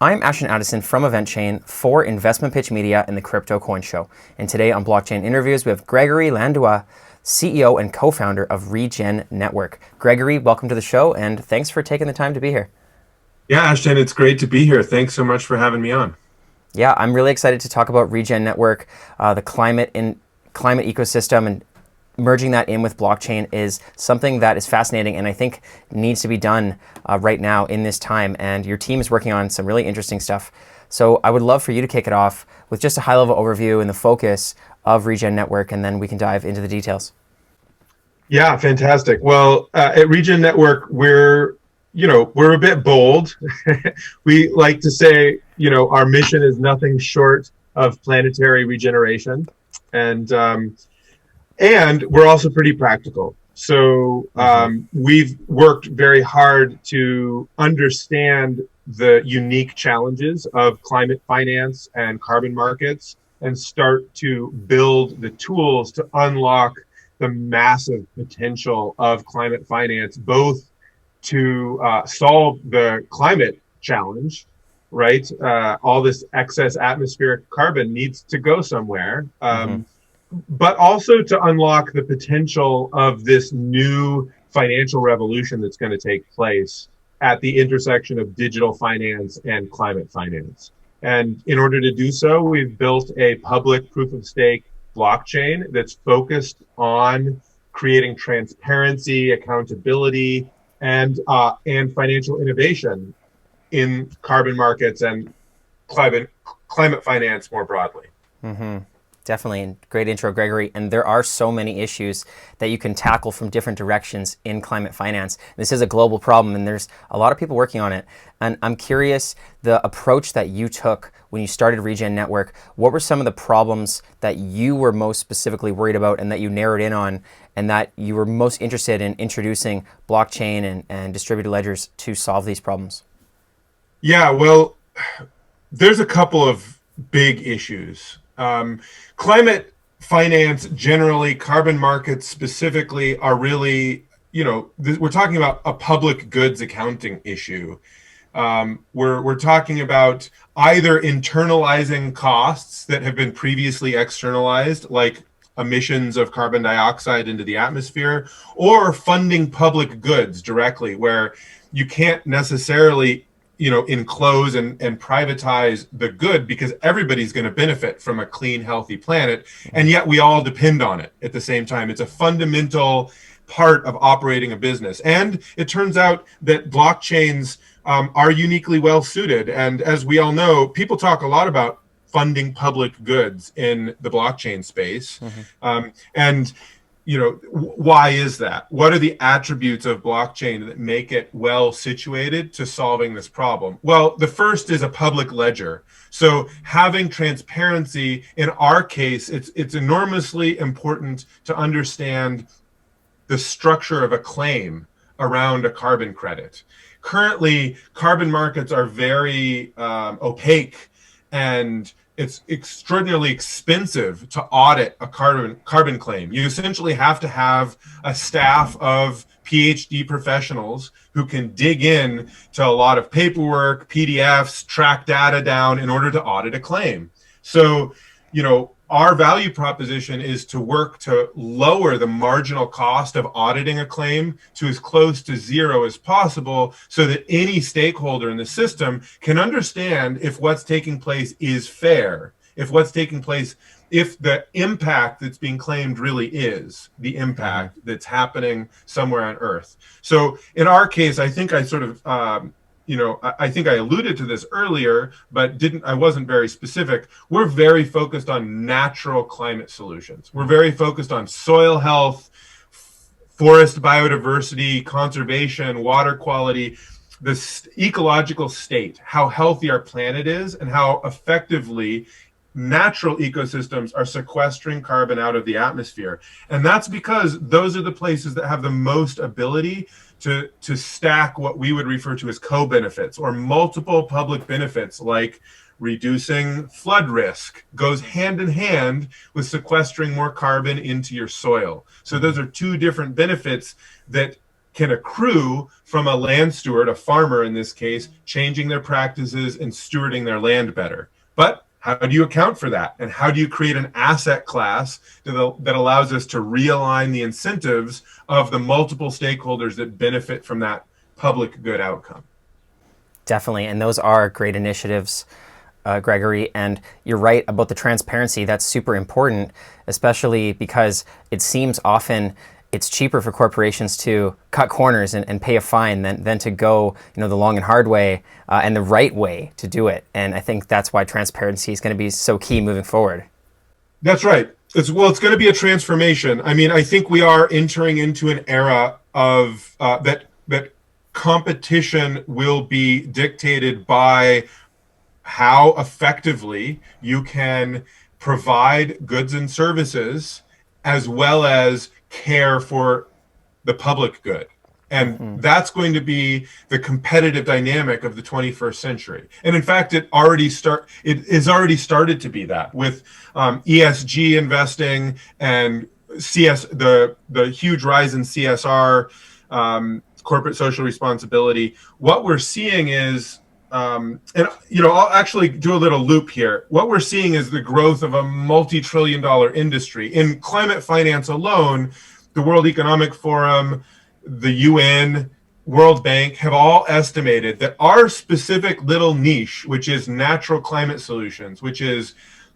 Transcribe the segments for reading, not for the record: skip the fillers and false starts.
I'm Ashton Addison from EventChain for InvestmentPitch Media and the Crypto Coin Show. And today on Blockchain Interviews, we have Gregory Landua, CEO and co-founder of Regen Network. Gregory, welcome to the show, and thanks for taking the time to be here. Yeah, Ashton, it's great to be here. Thanks so much for having me on. Yeah, I'm really excited to talk about Regen Network, the climate ecosystem, and merging that in with blockchain is something that is fascinating and I think needs to be done right now in this time. And your team is working on some really interesting stuff. So I would love for you to kick it off with just a high-level overview and the focus of Regen Network, and then we can dive into the details. Yeah, fantastic. Well, at Regen Network, we're a bit bold. We like to say, our mission is nothing short of planetary regeneration, and we're also pretty practical. So we've worked very hard to understand the unique challenges of climate finance and carbon markets and start to build the tools to unlock the massive potential of climate finance, both to solve the climate challenge, right? All this excess atmospheric carbon needs to go somewhere. But also to unlock the potential of this new financial revolution that's going to take place at the intersection of digital finance and climate finance. And in order to do so, we've built a public proof of stake blockchain that's focused on creating transparency, accountability, and financial innovation in carbon markets and climate finance more broadly. Definitely, and great intro, Gregory. And there are so many issues that you can tackle from different directions in climate finance. This is a global problem, and there's a lot of people working on it. And I'm curious, the approach that you took when you started Regen Network, what were some of the problems that you were most specifically worried about and that you narrowed in on and that you were most interested in introducing blockchain and distributed ledgers to solve these problems? Yeah, well, there's a couple of big issues. Climate finance generally, carbon markets specifically, are really, we're talking about a public goods accounting issue. We're talking about either internalizing costs that have been previously externalized, like emissions of carbon dioxide into the atmosphere, or funding public goods directly, where you can't necessarily enclose and privatize the good because everybody's going to benefit from a clean, healthy planet. And yet we all depend on it at the same time. It's a fundamental part of operating a business. And it turns out that blockchains are uniquely well suited. And as we all know, people talk a lot about funding public goods in the blockchain space. And why is that? What are the attributes of blockchain that make it well situated to solving this problem? Well, the first is a public ledger. So having transparency, in our case, it's enormously important to understand the structure of a claim around a carbon credit. Currently, carbon markets are very opaque, and it's extraordinarily expensive to audit a carbon claim. You essentially have to have a staff of PhD professionals who can dig in to a lot of paperwork, PDFs, track data down in order to audit a claim. So, our value proposition is to work to lower the marginal cost of auditing a claim to as close to zero as possible so that any stakeholder in the system can understand if what's taking place is fair, if the impact that's being claimed really is the impact that's happening somewhere on Earth. So in our case, I think I sort of I think I alluded to this earlier, but I wasn't very specific. We're very focused on natural climate solutions. We're very focused on soil health, forest biodiversity, conservation, water quality, the ecological state, how healthy our planet is, and how effectively natural ecosystems are sequestering carbon out of the atmosphere. And that's because those are the places that have the most ability to stack what we would refer to as co-benefits or multiple public benefits, like reducing flood risk goes hand in hand with sequestering more carbon into your soil. So those are two different benefits that can accrue from a land steward, a farmer in this case, changing their practices and stewarding their land better. But how do you account for that? And how do you create an asset class that allows us to realign the incentives of the multiple stakeholders that benefit from that public good outcome? Definitely. And those are great initiatives, Gregory. And you're right about the transparency. That's super important, especially because it seems often it's cheaper for corporations to cut corners and pay a fine than to go, the long and hard way and the right way to do it. And I think that's why transparency is going to be so key moving forward. That's right. It's going to be a transformation. I mean, I think we are entering into an era of that competition will be dictated by how effectively you can provide goods and services as well as care for the public good. And that's going to be the competitive dynamic of the 21st century. And in fact, it is already started to be that with ESG investing and the huge rise in CSR, corporate social responsibility. What we're seeing is, I'll actually do a little loop here. What we're seeing is the growth of a multi-trillion-dollar industry. In climate finance alone, the World Economic Forum, the UN, World Bank have all estimated that our specific little niche, which is natural climate solutions, which is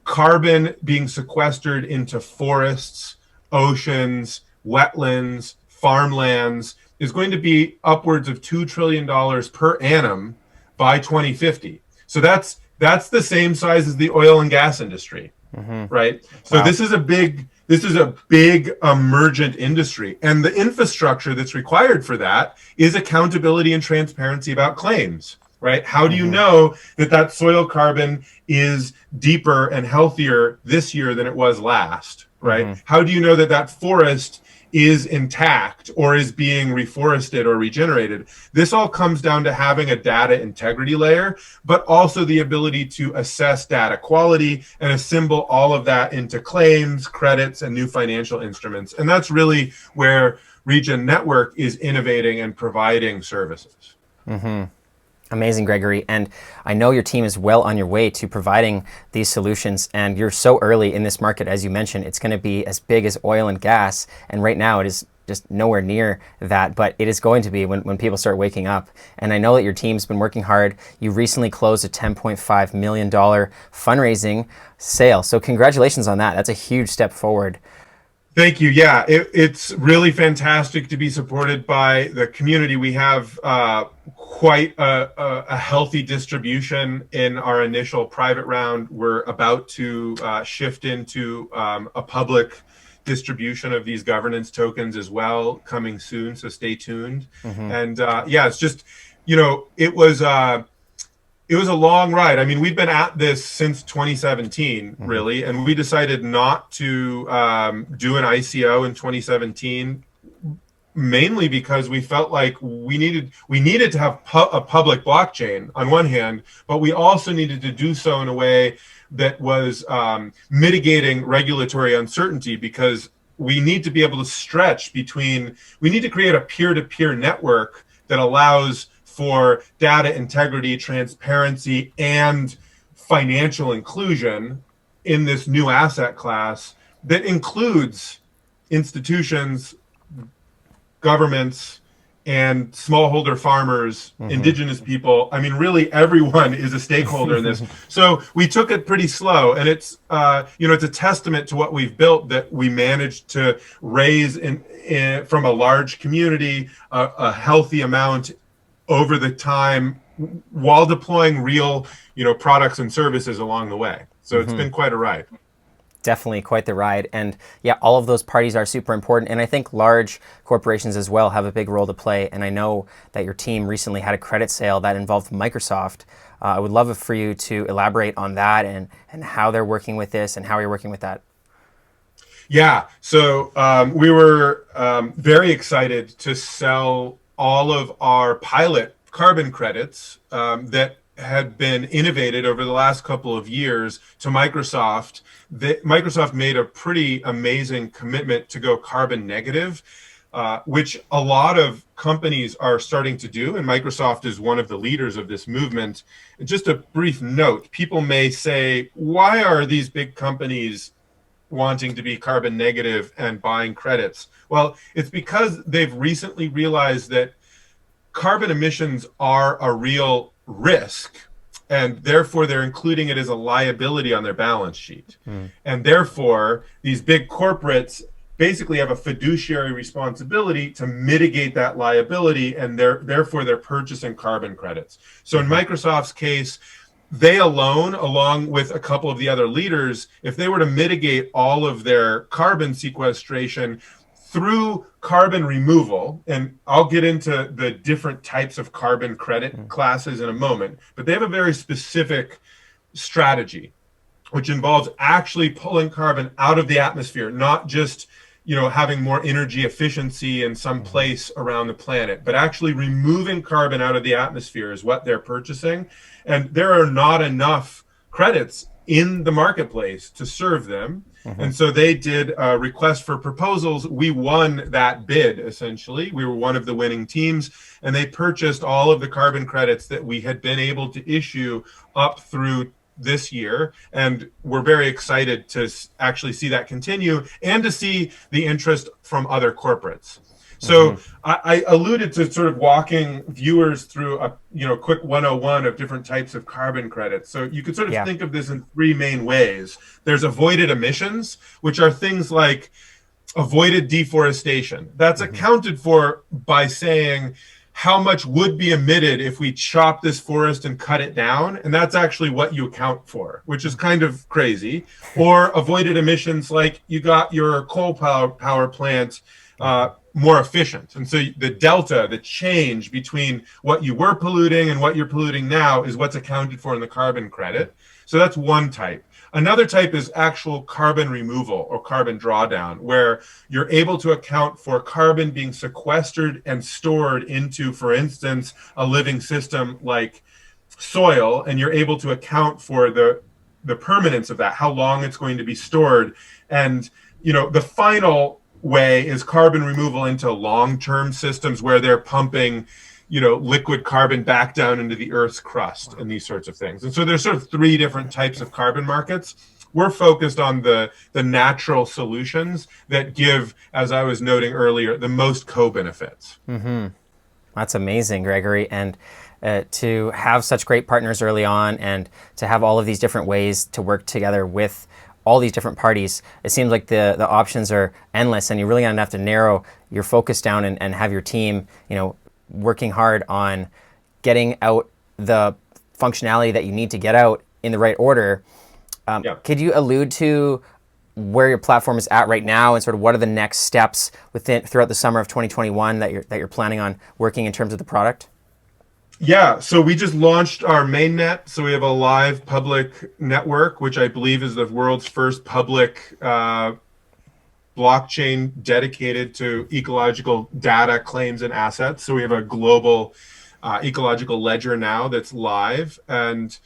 carbon being sequestered into forests, oceans, wetlands, farmlands, is going to be upwards of $2 trillion per annum by 2050. So that's the same size as the oil and gas industry, right? So Wow. this is a big emergent industry, and the infrastructure that's required for that is accountability and transparency about claims, right? How do you know that soil carbon is deeper and healthier this year than it was last, right? How do you know that forest is intact or is being reforested or regenerated? This all comes down to having a data integrity layer, but also the ability to assess data quality and assemble all of that into claims, credits, and new financial instruments. And that's really where Regen Network is innovating and providing services. Amazing, Gregory. And I know your team is well on your way to providing these solutions. And you're so early in this market, as you mentioned, it's going to be as big as oil and gas. And right now it is just nowhere near that, but it is going to be when people start waking up. And I know that your team's been working hard. You recently closed a $10.5 million fundraising sale. So congratulations on that. That's a huge step forward. Thank you. Yeah, it's really fantastic to be supported by the community. We have quite a healthy distribution in our initial private round. We're about to shift into a public distribution of these governance tokens as well, coming soon. So stay tuned. And it's just, it was a long ride. I mean, we've been at this since 2017, really, and we decided not to do an ICO in 2017, mainly because we felt like we needed to have a public blockchain on one hand, but we also needed to do so in a way that was mitigating regulatory uncertainty, because we need to be able to stretch between. We need to create a peer-to-peer network that allows for data integrity, transparency, and financial inclusion in this new asset class that includes institutions, governments, and smallholder farmers, indigenous people. I mean, really everyone is a stakeholder in this. So we took it pretty slow, and it's it's a testament to what we've built that we managed to raise from a large community a healthy amount over the time, while deploying real, products and services along the way. So it's been quite a ride. Definitely quite the ride. And yeah, all of those parties are super important. And I think large corporations as well have a big role to play. And I know that your team recently had a credit sale that involved Microsoft. I would love for you to elaborate on that and how they're working with this and how you're working with that. Yeah, so we were very excited to sell all of our pilot carbon credits that had been innovated over the last couple of years to Microsoft. Microsoft made a pretty amazing commitment to go carbon negative which a lot of companies are starting to do, and Microsoft is one of the leaders of this movement. Just a brief note, people may say, why are these big companies wanting to be carbon negative and buying credits? Well, it's because they've recently realized that carbon emissions are a real risk, and therefore they're including it as a liability on their balance sheet. And therefore, these big corporates basically have a fiduciary responsibility to mitigate that liability, and therefore they're purchasing carbon credits. So in Microsoft's case, they alone, along with a couple of the other leaders, if they were to mitigate all of their carbon sequestration through carbon removal, and I'll get into the different types of carbon credit classes in a moment, but they have a very specific strategy, which involves actually pulling carbon out of the atmosphere, not just having more energy efficiency in some place around the planet, but actually removing carbon out of the atmosphere is what they're purchasing. And there are not enough credits in the marketplace to serve them. And so they did a request for proposals. We won that bid, essentially. We were one of the winning teams, and they purchased all of the carbon credits that we had been able to issue up through this year. And we're very excited to actually see that continue and to see the interest from other corporates. So I alluded to sort of walking viewers through a quick 101 of different types of carbon credits. So you could sort of think of this in three main ways. There's avoided emissions, which are things like avoided deforestation. That's accounted for by saying how much would be emitted if we chop this forest and cut it down. And that's actually what you account for, which is kind of crazy. Or avoided emissions, like you got your coal power plant more efficient. And so the delta, the change between what you were polluting and what you're polluting now is what's accounted for in the carbon credit. So that's one type. Another type is actual carbon removal or carbon drawdown, where you're able to account for carbon being sequestered and stored into, for instance, a living system like soil, and you're able to account for the permanence of that, how long it's going to be stored. And the final way is carbon removal into long-term systems where they're pumping liquid carbon back down into the Earth's crust and these sorts of things. And so there's sort of three different types of carbon markets. We're focused on the natural solutions that give, as I was noting earlier, the most co-benefits. That's amazing, Gregory. And to have such great partners early on and to have all of these different ways to work together with all these different parties, it seems like the options are endless, and you're really going to have to narrow your focus down and have your team, working hard on getting out the functionality that you need to get out in the right order. Could you allude to where your platform is at right now and sort of what are the next steps throughout the summer of 2021 that you're planning on working in terms of the product? Yeah, so we just launched our mainnet. So we have a live public network, which I believe is the world's first public blockchain dedicated to ecological data, claims, and assets. So we have a global ecological ledger now that's live. And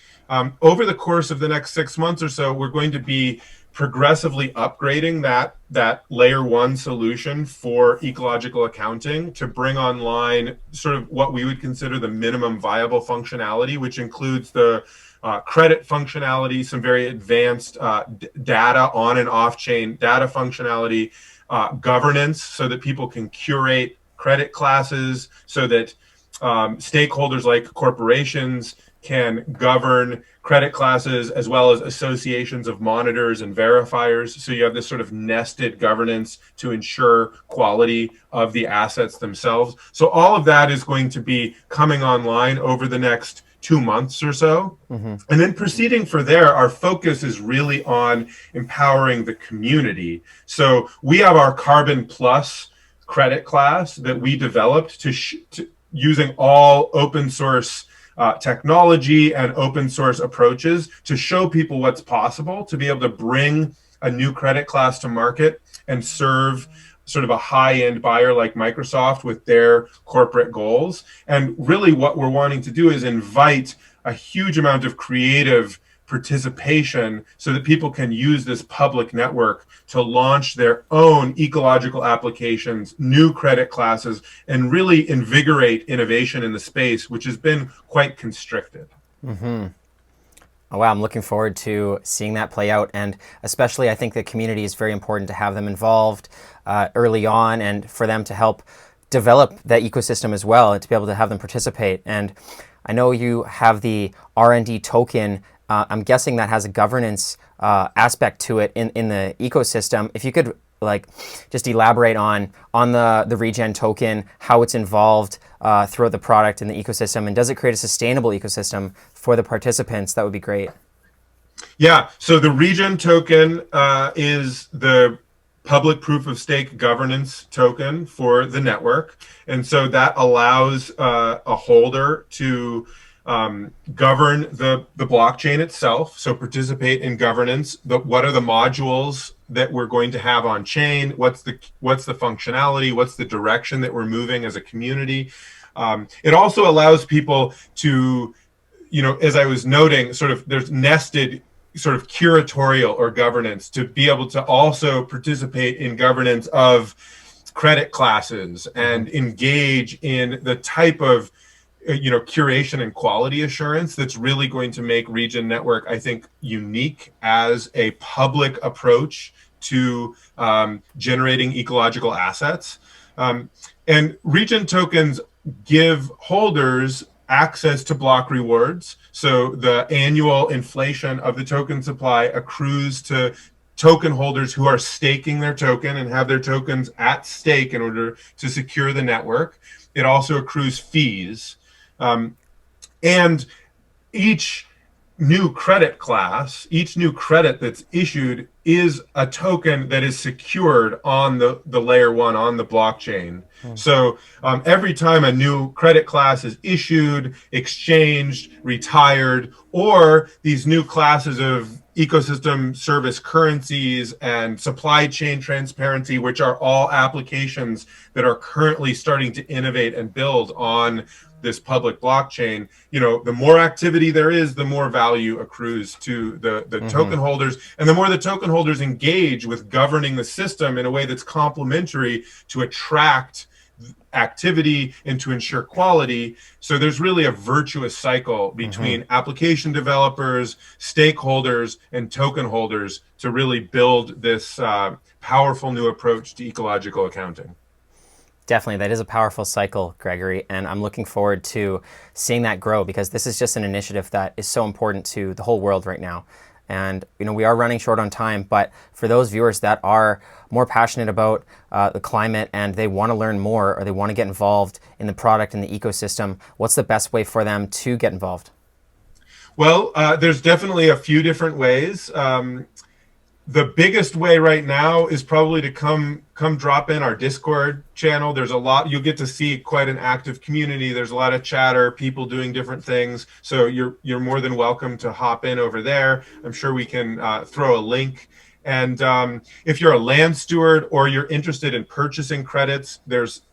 over the course of the next 6 months or so, we're going to be progressively upgrading that layer one solution for ecological accounting to bring online sort of what we would consider the minimum viable functionality, which includes the credit functionality, some very advanced data on and off chain data functionality, governance so that people can curate credit classes, so that stakeholders like corporations can govern credit classes, as well as associations of monitors and verifiers. So you have this sort of nested governance to ensure quality of the assets themselves. So all of that is going to be coming online over the next 2 months or so. And then proceeding for there, our focus is really on empowering the community. So we have our Carbon Plus credit class that we developed to using all open source technology and open source approaches to show people what's possible, to be able to bring a new credit class to market and serve sort of a high-end buyer like Microsoft with their corporate goals. And really what we're wanting to do is invite a huge amount of creative participation so that people can use this public network to launch their own ecological applications, new credit classes, and really invigorate innovation in the space, which has been quite constricted. Oh, wow, I'm looking forward to seeing that play out. And especially, I think the community is very important to have them involved early on and for them to help develop that ecosystem as well and to be able to have them participate. And I know you have the RND token. I'm guessing that has a governance aspect to it in the ecosystem. If you could just elaborate on the Regen token, how it's involved throughout the product and the ecosystem, and does it create a sustainable ecosystem for the participants? That would be great. Yeah, so the Regen token is the public proof of stake governance token for the network. And so that allows a holder to govern the blockchain itself. So participate in governance. What are the modules that we're going to have on chain? What's the functionality? What's the direction that we're moving as a community? It also allows people to, as I was noting, there's nested curatorial or governance to be able to also participate in governance of credit classes and engage in the type of curation and quality assurance that's really going to make Regen Network, I think, unique as a public approach to generating ecological assets. And Regen tokens give holders access to block rewards. So the annual inflation of the token supply accrues to token holders who are staking their token and have their tokens at stake in order to secure the network. It also accrues fees. And each new credit class, each new credit that's issued is a token that is secured on the layer one, on the blockchain. So every time a new credit class is issued, exchanged, retired, or these new classes of ecosystem service currencies and supply chain transparency, which are all applications that are currently starting to innovate and build on this public blockchain, the more activity there is, the more value accrues to the token holders, and the more the token holders engage with governing the system in a way that's complementary to attract activity and to ensure quality. So there's really a virtuous cycle between application developers, stakeholders, and token holders to really build this powerful new approach to ecological accounting. Definitely, that is a powerful cycle, Gregory, and I'm looking forward to seeing that grow because this is just an initiative that is so important to the whole world right now. And we are running short on time, but for those viewers that are more passionate about the climate and they want to learn more or they want to get involved in the product and the ecosystem, what's the best way for them to get involved? Well, there's definitely a few different ways. The biggest way right now is probably to come drop in our Discord channel. There's a lot, you'll get to see quite an active community. There's a lot of chatter, people doing different things. So you're more than welcome to hop in over there. I'm sure we can throw a link. And if you're a land steward or you're interested in purchasing credits, there's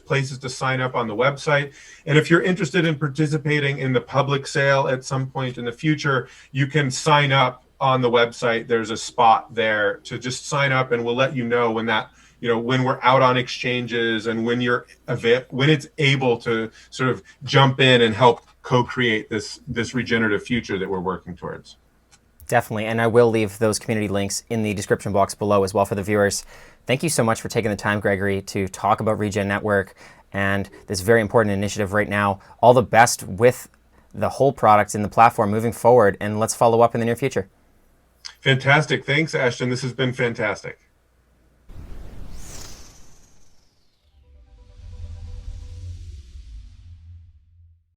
places to sign up on the website. And if you're interested in participating in the public sale at some point in the future, you can sign up on the website. There's a spot there to just sign up, and we'll let you know when when we're out on exchanges and when it's able to sort of jump in and help co-create this regenerative future that we're working towards. Definitely, and I will leave those community links in the description box below as well for the viewers. Thank you so much for taking the time, Gregory, to talk about Regen Network and this very important initiative right now. All the best with the whole product and the platform moving forward, and let's follow up in the near future. Fantastic. Thanks, Ashton. This has been fantastic.